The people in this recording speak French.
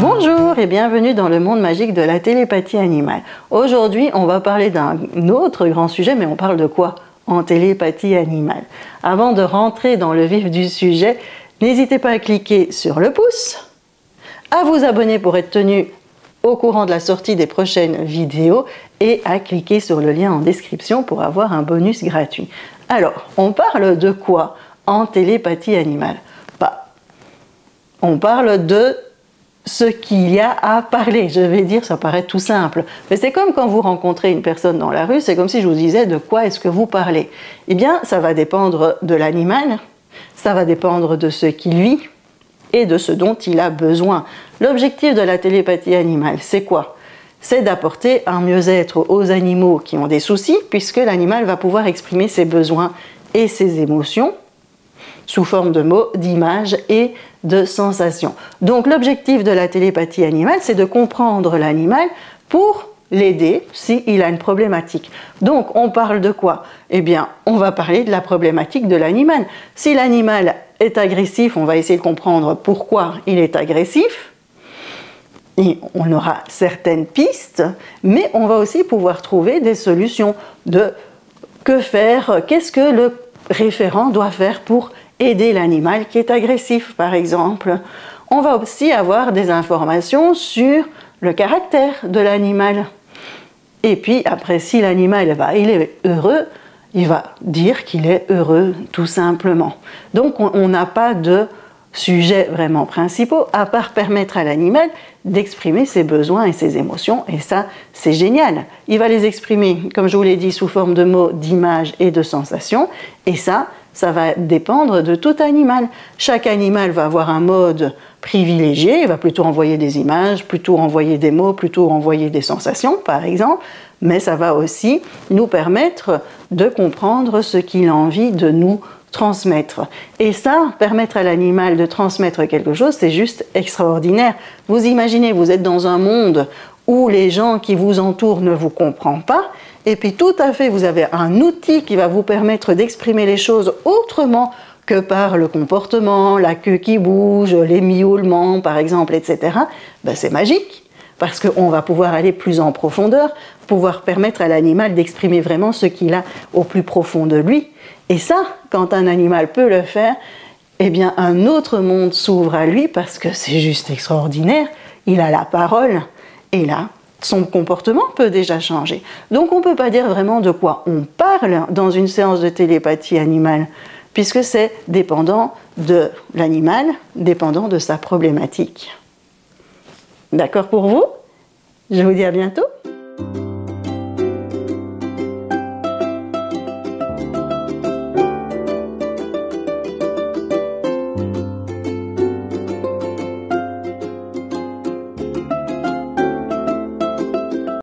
Bonjour et bienvenue dans le monde magique de la télépathie animale. Aujourd'hui, on va parler d'un autre grand sujet, mais on parle de quoi en télépathie animale? Avant de rentrer dans le vif du sujet, n'hésitez pas à cliquer sur le pouce, à vous abonner pour être tenu au courant de la sortie des prochaines vidéos et à cliquer sur le lien en description pour avoir un bonus gratuit. Alors, on parle de quoi en télépathie animale? On parle de ce qu'il y a à parler. Je vais dire, ça paraît tout simple, mais c'est comme quand vous rencontrez une personne dans la rue, c'est comme si je vous disais de quoi est-ce que vous parlez. Eh bien, ça va dépendre de l'animal, ça va dépendre de ce qu'il vit et de ce dont il a besoin. L'objectif de la télépathie animale, c'est quoi? C'est d'apporter un mieux-être aux animaux qui ont des soucis, puisque l'animal va pouvoir exprimer ses besoins et ses émotions sous forme de mots, d'images et de sensations. Donc l'objectif de la télépathie animale, c'est de comprendre l'animal pour l'aider s'il a une problématique. Donc on parle de quoi? Eh bien, on va parler de la problématique de l'animal. Si l'animal est agressif, on va essayer de comprendre pourquoi il est agressif. Et on aura certaines pistes, mais on va aussi pouvoir trouver des solutions de que faire, qu'est-ce que le référent doit faire pour aider l'animal qui est agressif, par exemple. On va aussi avoir des informations sur le caractère de l'animal. Et puis après, si l'animal il est heureux, il va dire qu'il est heureux, tout simplement. Donc on n'a pas de sujets vraiment principaux, à part permettre à l'animal d'exprimer ses besoins et ses émotions, et ça, c'est génial. Il va les exprimer, comme je vous l'ai dit, sous forme de mots, d'images et de sensations, et ça va dépendre de tout animal. Chaque animal va avoir un mode privilégié, il va plutôt envoyer des images, plutôt envoyer des mots, plutôt envoyer des sensations, par exemple, mais ça va aussi nous permettre de comprendre ce qu'il a envie de nous transmettre. Et ça, permettre à l'animal de transmettre quelque chose, c'est juste extraordinaire. Vous imaginez, vous êtes dans un monde où les gens qui vous entourent ne vous comprennent pas, et puis tout à fait, vous avez un outil qui va vous permettre d'exprimer les choses autrement que par le comportement, la queue qui bouge, les miaulements par exemple, etc. Ben, c'est magique, parce qu'on va pouvoir aller plus en profondeur, pouvoir permettre à l'animal d'exprimer vraiment ce qu'il a au plus profond de lui. Et ça, quand un animal peut le faire, eh bien un autre monde s'ouvre à lui parce que c'est juste extraordinaire. Il a la parole et là, son comportement peut déjà changer. Donc on ne peut pas dire vraiment de quoi on parle dans une séance de télépathie animale, puisque c'est dépendant de l'animal, dépendant de sa problématique. D'accord pour vous? Je vous dis à bientôt.